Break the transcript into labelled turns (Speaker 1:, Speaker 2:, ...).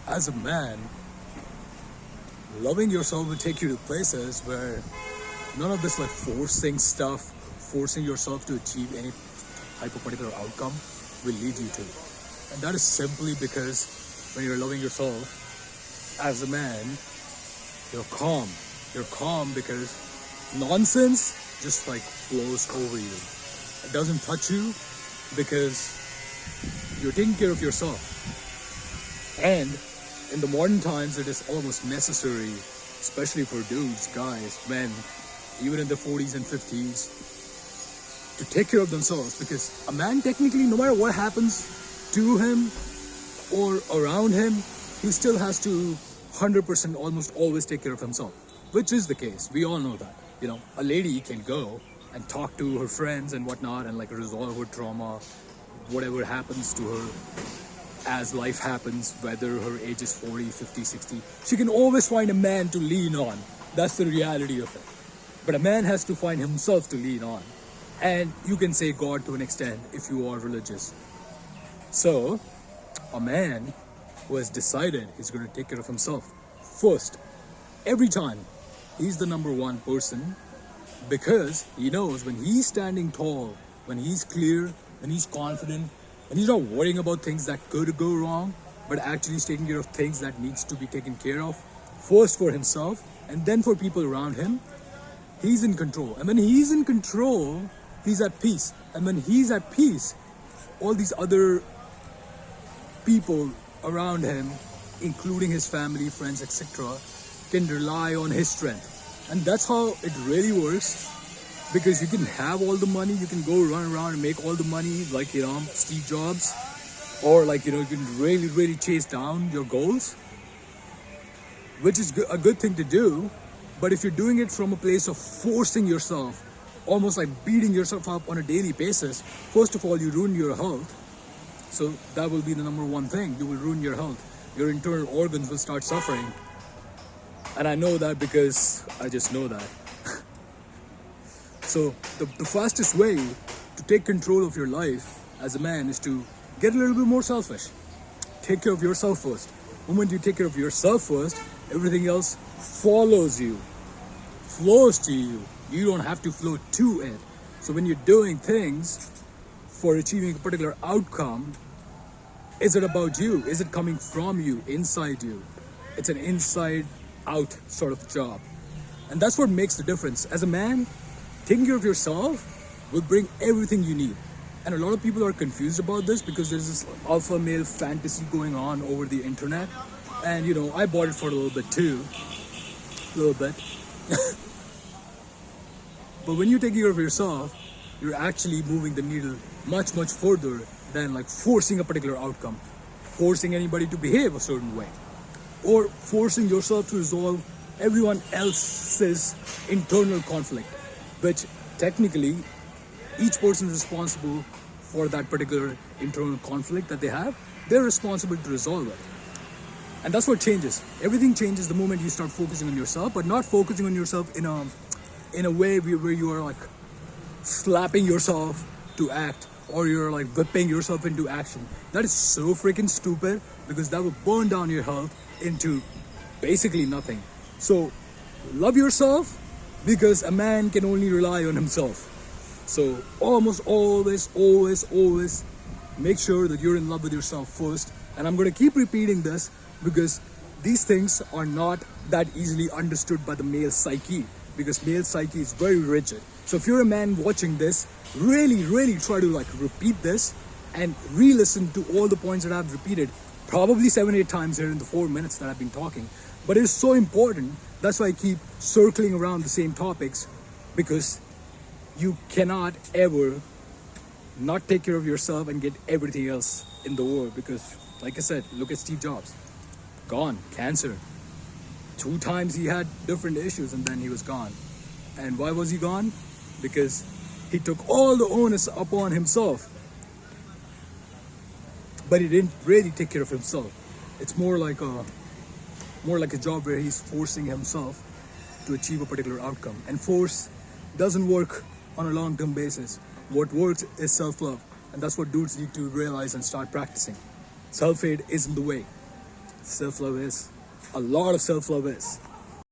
Speaker 1: as a man, loving yourself will take you to places where none of this like forcing stuff, forcing yourself to achieve any type of particular outcome will lead you to. And that is simply because when you're loving yourself as a man, you're calm. You're calm because nonsense just like flows over you. It doesn't touch you because you're taking care of yourself. And in the modern times, it is almost necessary, especially for dudes, guys, men, even in their 40s and 50s, to take care of themselves. Because a man, technically, no matter what happens to him or around him, he still has to 100% almost always take care of himself, which is the case. We all know that. You know, a lady can go and talk to her friends and whatnot and like resolve her trauma, whatever happens to her as life happens, whether her age is 40, 50, 60. She can always find a man to lean on. That's the reality of it. But a man has to find himself to lean on. And you can say God to an extent if you are religious. So, a man who has decided he's going to take care of himself first, every time, he's the number one person, because he knows when he's standing tall, when he's clear, when he's confident, and he's not worrying about things that could go wrong, but actually he's taking care of things that needs to be taken care of, first for himself and then for people around him. He's in control. And when he's in control, he's at peace. And when he's at peace, all these other people around him, including his family, friends, etc., can rely on his strength. And that's how it really works. Because you can have all the money, you can go run around and make all the money like, Steve Jobs. Or like, you can really, really chase down your goals, which is a good thing to do. But if you're doing it from a place of forcing yourself, almost like beating yourself up on a daily basis, first of all, you ruin your health. So that will be the number one thing. You will ruin your health. Your internal organs will start suffering. And I know that because I just know that. So the fastest way to take control of your life as a man is to get a little bit more selfish. Take care of yourself first. The moment you take care of yourself first, everything else follows you, flows to you. You don't have to flow to it. So when you're doing things for achieving a particular outcome, is it about you? Is it coming from you, inside you? It's an inside out sort of job. And that's what makes the difference. As a man, taking care of yourself will bring everything you need. And a lot of people are confused about this because there's this alpha male fantasy going on over the internet. And I bought it for a little bit too. A little bit. But when you take care of yourself, you're actually moving the needle much, much further than like forcing a particular outcome. Forcing anybody to behave a certain way. Or forcing yourself to resolve everyone else's internal conflict. Which technically, each person is responsible for that particular internal conflict that they have. They're responsible to resolve it. And that's what changes. Everything changes the moment you start focusing on yourself, but not focusing on yourself in a way where you are like slapping yourself to act, or you're like whipping yourself into action. That is so freaking stupid, because that will burn down your health into basically nothing. So love yourself, because a man can only rely on himself. So almost always make sure that you're in love with yourself first. And I'm going to keep repeating this because these things are not that easily understood by the male psyche, because male psyche is very rigid. So if you're a man watching this, really try to like repeat this and re-listen to all the points that I've repeated probably 7-8 times here in the 4 minutes that I've been talking. But it's so important. That's why I keep circling around the same topics, because you cannot ever not take care of yourself and get everything else in the world. Because like I said, look at Steve Jobs. Gone. Cancer. 2 times he had different issues and then he was gone. And why was he gone? Because he took all the onus upon himself. But he didn't really take care of himself. It's more like a job where he's forcing himself to achieve a particular outcome. And force doesn't work on a long-term basis. What works is self-love. And that's what dudes need to realize and start practicing. Self-hate isn't the way. self-love is. A lot of self-love is.